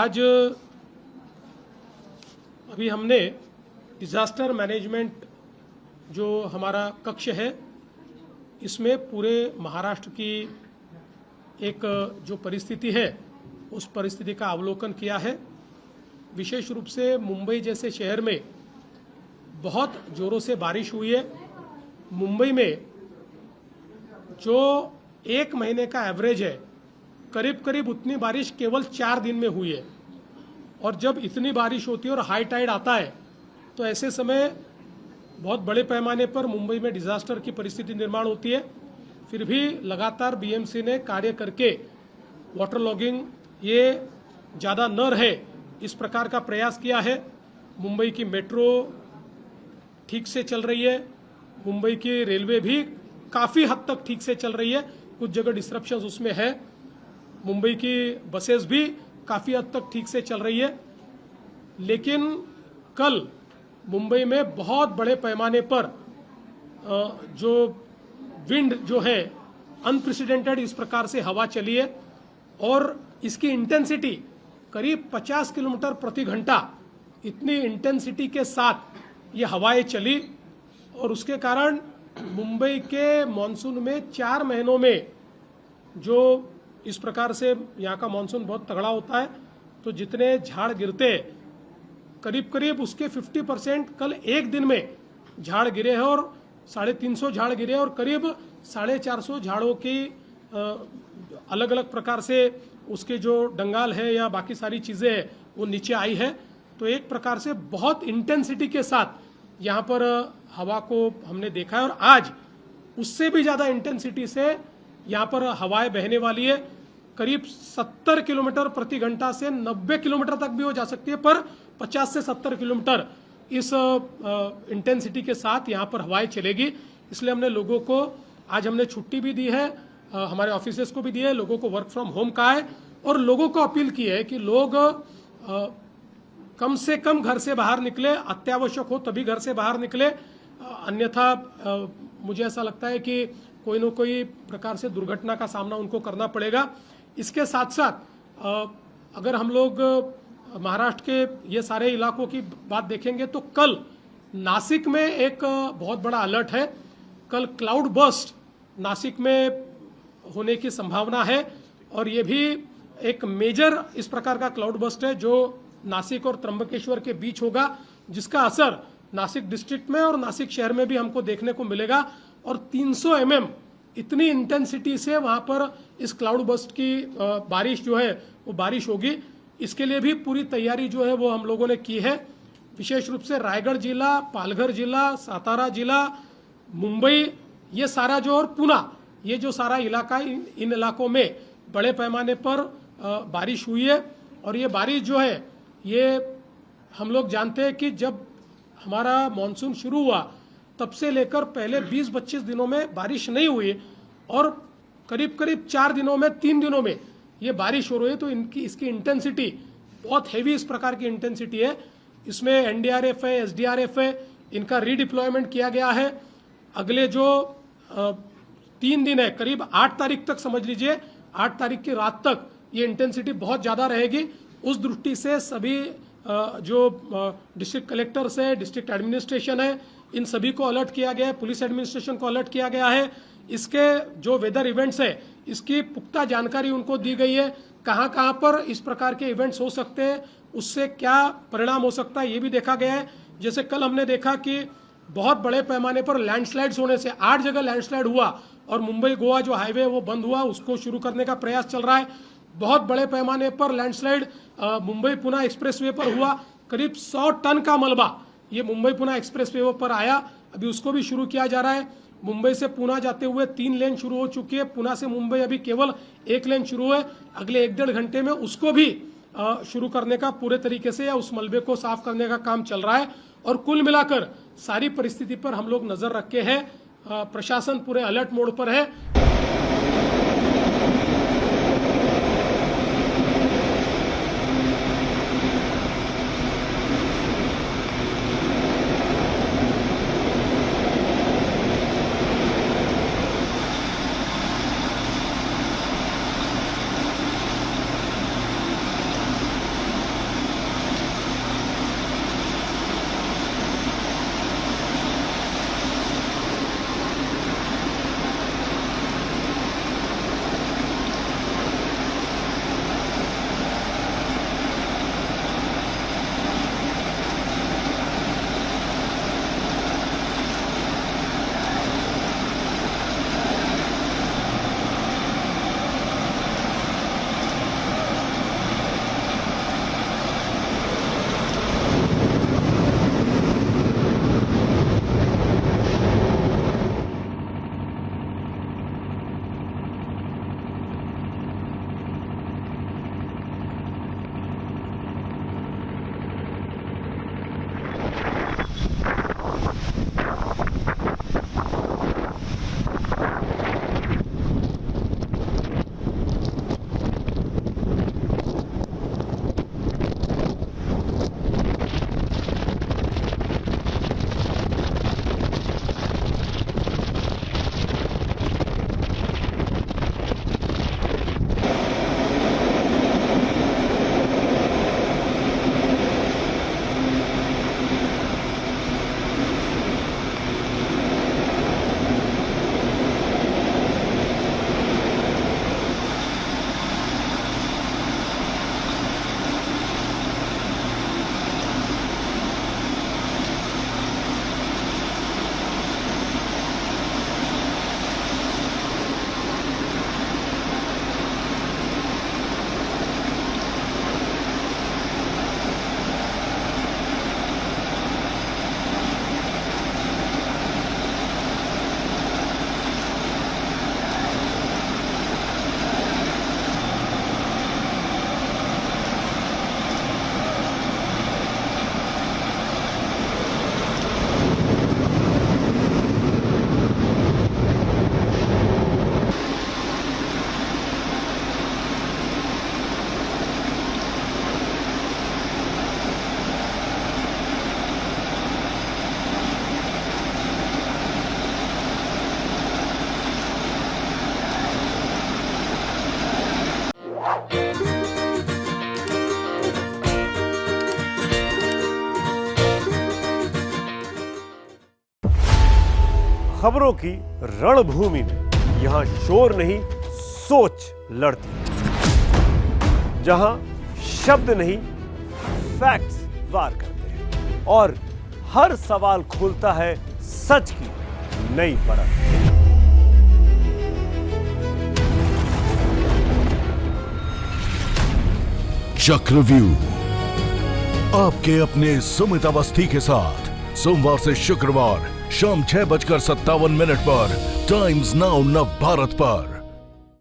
आज अभी हमने डिजास्टर मैनेजमेंट जो हमारा कक्ष है इसमें पूरे महाराष्ट्र की एक जो परिस्थिति है उस परिस्थिति का अवलोकन किया है। विशेष रूप से मुंबई जैसे शहर में बहुत जोरों से बारिश हुई है। मुंबई में जो एक महीने का एवरेज है करीब करीब उतनी बारिश केवल 4 दिन में हुई है। और जब इतनी बारिश होती है और हाई टाइड आता है तो ऐसे समय बहुत बड़े पैमाने पर मुंबई में डिजास्टर की परिस्थिति निर्माण होती है। फिर भी लगातार बीएमसी ने कार्य करके वाटर लॉगिंग ये ज़्यादा न रहे इस प्रकार का प्रयास किया है। मुंबई की मेट्रो ठीक से चल रही है, मुंबई की रेलवे भी काफ़ी हद तक ठीक से चल रही है, कुछ जगह डिस्ट्रप्शंस उसमें है। मुंबई की बसेस भी काफ़ी हद तक ठीक से चल रही है। लेकिन कल मुंबई में बहुत बड़े पैमाने पर जो विंड जो है अनप्रेसिडेंटेड इस प्रकार से हवा चली है और इसकी इंटेंसिटी करीब 50 किलोमीटर प्रति घंटा इतनी इंटेंसिटी के साथ ये हवाएं चली और उसके कारण मुंबई के मॉनसून में 4 महीनों में जो इस प्रकार से यहाँ का मॉनसून बहुत तगड़ा होता है तो जितने झाड़ गिरते करीब करीब उसके 50% कल एक दिन में झाड़ गिरे हैं और 350 झाड़ गिरे और करीब 450 झाड़ों की अलग अलग प्रकार से उसके जो डंगाल है या बाकी सारी चीज़ें हैं वो नीचे आई है। तो एक प्रकार से बहुत इंटेंसिटी के साथ यहाँ पर हवा को हमने देखा है और आज उससे भी ज़्यादा इंटेंसिटी से यहाँ पर हवाएं बहने वाली है। करीब 70 किलोमीटर प्रति घंटा से 90 किलोमीटर तक भी हो जा सकती है, पर 50 से 70 किलोमीटर इस इंटेंसिटी के साथ यहाँ पर हवाएं चलेगी। इसलिए हमने लोगों को आज हमने छुट्टी भी दी है, हमारे ऑफिसेस को भी दी है, लोगों को वर्क फ्रॉम होम कहा है और लोगों को अपील की है कि लोग कम से कम घर से बाहर निकले, अत्यावश्यक हो तभी घर से बाहर निकले, अन्यथा मुझे ऐसा लगता है कि कोई न कोई प्रकार से दुर्घटना का सामना उनको करना पड़ेगा। इसके साथ साथ अगर हम लोग महाराष्ट्र के ये सारे इलाकों की बात देखेंगे तो कल नासिक में एक बहुत बड़ा अलर्ट है। कल क्लाउड बर्स्ट नासिक में होने की संभावना है और ये भी एक मेजर इस प्रकार का क्लाउड बर्स्ट है जो नासिक और त्र्यंबकेश्वर के बीच होगा, जिसका असर नासिक डिस्ट्रिक्ट में और नासिक शहर में भी हमको देखने को मिलेगा और 300 mm इतनी इंटेंसिटी से वहां पर इस क्लाउड बर्स्ट की बारिश जो है वो बारिश होगी। इसके लिए भी पूरी तैयारी जो है वो हम लोगों ने की है। विशेष रूप से रायगढ़ जिला, पालघर जिला, सातारा जिला, मुंबई ये सारा जो और पुणे ये जो सारा इलाका इन इलाकों में बड़े पैमाने पर बारिश हुई है। और ये बारिश जो है ये हम लोग जानते हैं कि जब हमारा मानसून शुरू हुआ तब से लेकर पहले 20-25 दिनों में बारिश नहीं हुई और करीब करीब 4 दिनों में 3 दिनों में ये बारिश हो रही है। तो इसकी इंटेंसिटी बहुत हैवी इस प्रकार की इंटेंसिटी है। इसमें एनडीआरएफ है, एसडीआरएफ है, इनका रीडिप्लॉयमेंट किया गया है। अगले जो 3 दिन है करीब 8 तारीख तक समझ लीजिए, 8 तारीख की रात तक ये इंटेंसिटी बहुत ज़्यादा रहेगी। उस दृष्टि से सभी जो डिस्ट्रिक्ट कलेक्टर्स है, डिस्ट्रिक्ट एडमिनिस्ट्रेशन है, इन सभी को अलर्ट किया गया है, पुलिस एडमिनिस्ट्रेशन को अलर्ट किया गया है। इसके जो वेदर इवेंट्स है इसकी पुख्ता जानकारी उनको दी गई है, कहां कहां पर इस प्रकार के इवेंट्स हो सकते हैं, उससे क्या परिणाम हो सकता है ये भी देखा गया है। जैसे कल हमने देखा कि बहुत बड़े पैमाने पर लैंडस्लाइड्स होने से 8 जगह लैंडस्लाइड हुआ और मुंबई गोवा जो हाईवे वो बंद हुआ, उसको शुरू करने का प्रयास चल रहा है। बहुत बड़े पैमाने पर लैंडस्लाइड मुंबई पुणे एक्सप्रेसवे पर हुआ, करीब 100 टन का मलबा ये मुंबई पुणे एक्सप्रेसवे पर आया, अभी उसको भी शुरू किया जा रहा है। मुंबई से पुणे जाते हुए 3 लेन शुरू हो चुकी है, पुणे से मुंबई अभी केवल 1 लेन शुरू है। अगले 1-1.5 घंटे में उसको भी शुरू करने का पूरे तरीके से या उस मलबे को साफ करने का काम चल रहा है। और कुल मिलाकर सारी परिस्थिति पर हम लोग नजर रखे हैं, प्रशासन पूरे अलर्ट मोड पर है। खबरों की रणभूमि में यहां शोर नहीं सोच लड़ती है, जहां शब्द नहीं फैक्ट्स वार करते हैं और हर सवाल खोलता है सच की नई परत। चक्रव्यूह आपके अपने सुमित अवस्थी के साथ सोमवार से शुक्रवार शाम 6:57 पर टाइम्स नाउ नव भारत पर।